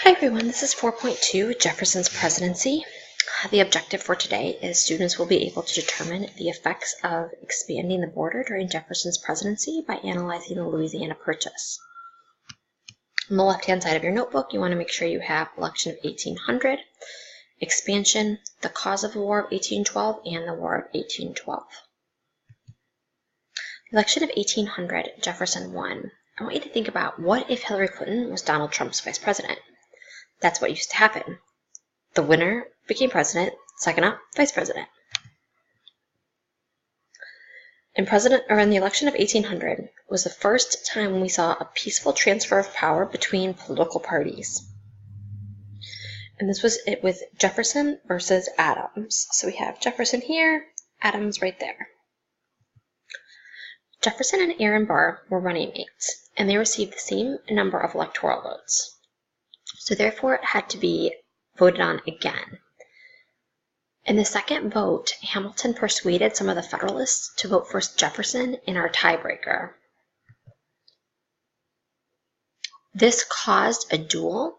Hi everyone, this is 4.2, Jefferson's Presidency. The objective for today is students will be able to determine the effects of expanding the border during Jefferson's presidency by analyzing the Louisiana Purchase. On the left-hand side of your notebook, you want to make sure you have election of 1800, expansion, the cause of the War of 1812, and the War of 1812. The election of 1800, Jefferson won. I want you to think about, what if Hillary Clinton was Donald Trump's vice president? That's what used to happen. The winner became president, second up, vice president. In the election of 1800 was the first time when we saw a peaceful transfer of power between political parties. And this was it with Jefferson versus Adams. So we have Jefferson here, Adams right there. Jefferson and Aaron Burr were running mates, and they received the same number of electoral votes. So therefore, it had to be voted on again. In the second vote, Hamilton persuaded some of the Federalists to vote for Jefferson in our tiebreaker. This caused a duel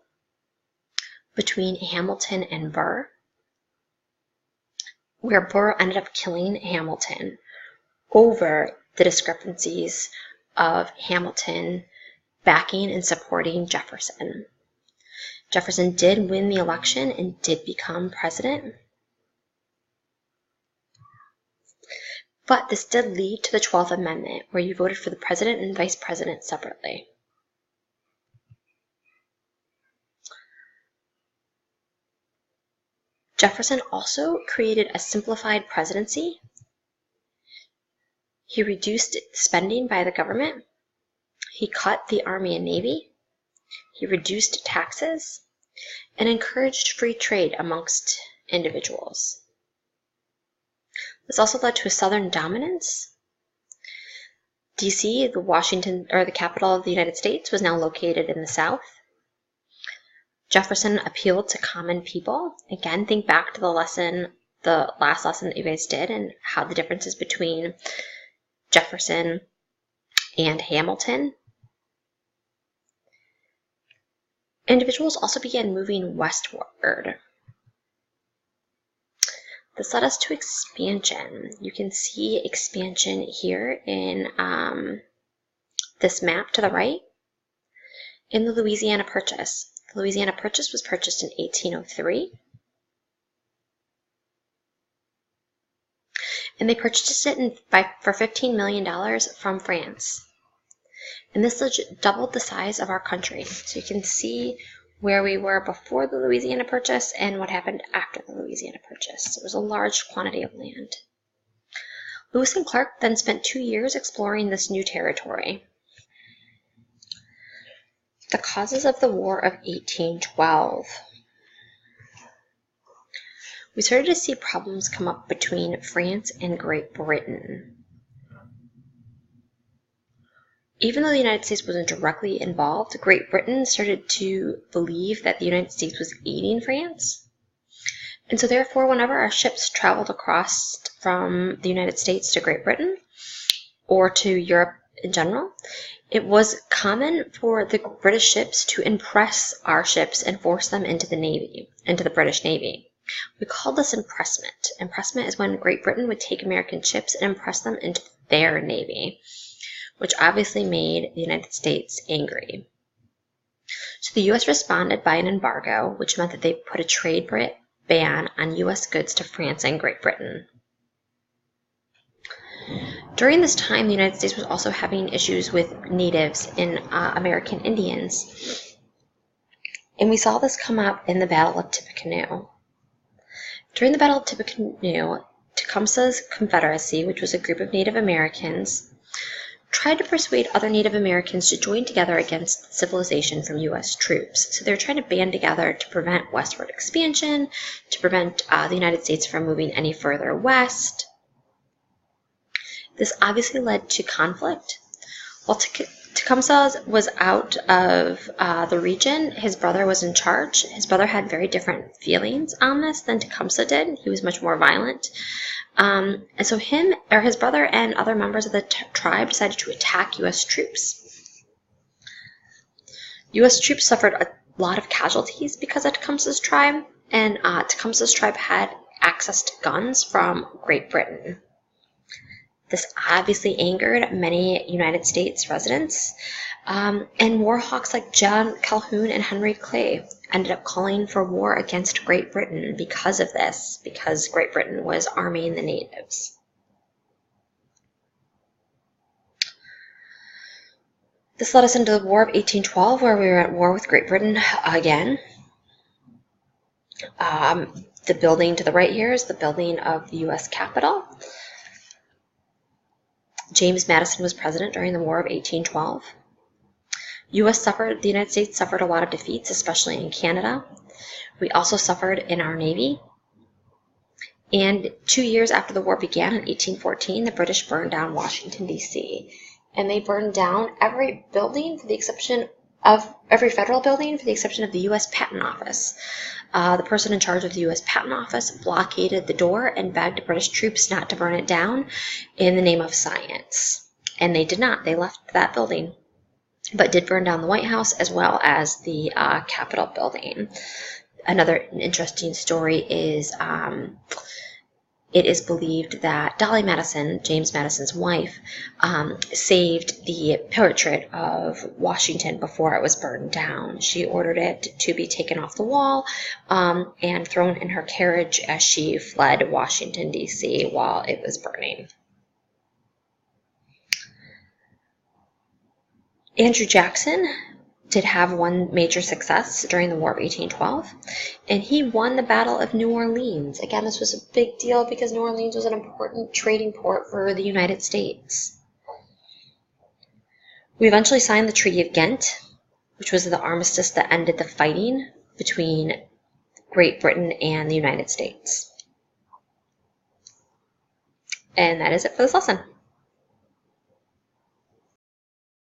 between Hamilton and Burr, where Burr ended up killing Hamilton over the discrepancies of Hamilton backing and supporting Jefferson. Jefferson did win the election and did become president. But this did lead to the 12th Amendment, where you voted for the president and vice president separately. Jefferson also created a simplified presidency. He reduced spending by the government. He cut the Army and Navy. He reduced taxes and encouraged free trade amongst individuals. This also led to a Southern dominance. D.C., the capital of the United States, was now located in the South. Jefferson appealed to common people. Again, think back to the last lesson that you guys did, and how the differences between Jefferson and Hamilton. Individuals also began moving westward. This led us to expansion. You can see expansion here in this map to the right in the Louisiana Purchase. The Louisiana Purchase was purchased in 1803. And they purchased it for $15 million from France. And this doubled the size of our country. So you can see where we were before the Louisiana Purchase and what happened after the Louisiana Purchase. It was a large quantity of land. Lewis and Clark then spent 2 years exploring this new territory. The causes of the War of 1812. We started to see problems come up between France and Great Britain. Even though the United States wasn't directly involved, Great Britain started to believe that the United States was aiding France. And so therefore, whenever our ships traveled across from the United States to Great Britain, or to Europe in general, it was common for the British ships to impress our ships and force them into the British Navy. We called this impressment. Impressment is when Great Britain would take American ships and impress them into their navy, which obviously made the United States angry. So the U.S. responded by an embargo, which meant that they put a trade ban on U.S. goods to France and Great Britain. During this time, the United States was also having issues with natives and American Indians. And we saw this come up in the Battle of Tippecanoe. During the Battle of Tippecanoe, Tecumseh's Confederacy, which was a group of Native Americans, tried to persuade other Native Americans to join together against civilization from U.S. troops. So they were trying to band together to prevent westward expansion, to prevent the United States from moving any further west. This obviously led to conflict. While Tecumseh was out of the region, his brother was in charge. His brother had very different feelings on this than Tecumseh did. He was much more violent. And so his brother and other members of the tribe decided to attack U.S. troops. U.S. troops suffered a lot of casualties because of Tecumseh's tribe, and Tecumseh's tribe had access to guns from Great Britain. This obviously angered many United States residents, and war hawks like John Calhoun and Henry Clay ended up calling for war against Great Britain because of this, because Great Britain was arming the natives. This led us into the War of 1812, where we were at war with Great Britain again. The building to the right here is the building of the U.S. Capitol. James Madison was president during the War of 1812. The United States suffered a lot of defeats, especially in Canada. We also suffered in our Navy. And 2 years after the war began, in 1814, the British burned down Washington, D.C. And they burned down every building for the exception of every federal building for the exception of the U.S. Patent Office. The person in charge of the U.S. Patent Office blockaded the door and begged British troops not to burn it down in the name of science. And they did not. They left that building, but did burn down the White House as well as the Capitol building. Another interesting story is it is believed that Dolly Madison, James Madison's wife, saved the portrait of Washington before it was burned down. She ordered it to be taken off the wall and thrown in her carriage as she fled Washington, D.C. while it was burning. Andrew Jackson did have one major success during the War of 1812, and he won the Battle of New Orleans. Again, this was a big deal because New Orleans was an important trading port for the United States. We eventually signed the Treaty of Ghent, which was the armistice that ended the fighting between Great Britain and the United States. And that is it for this lesson.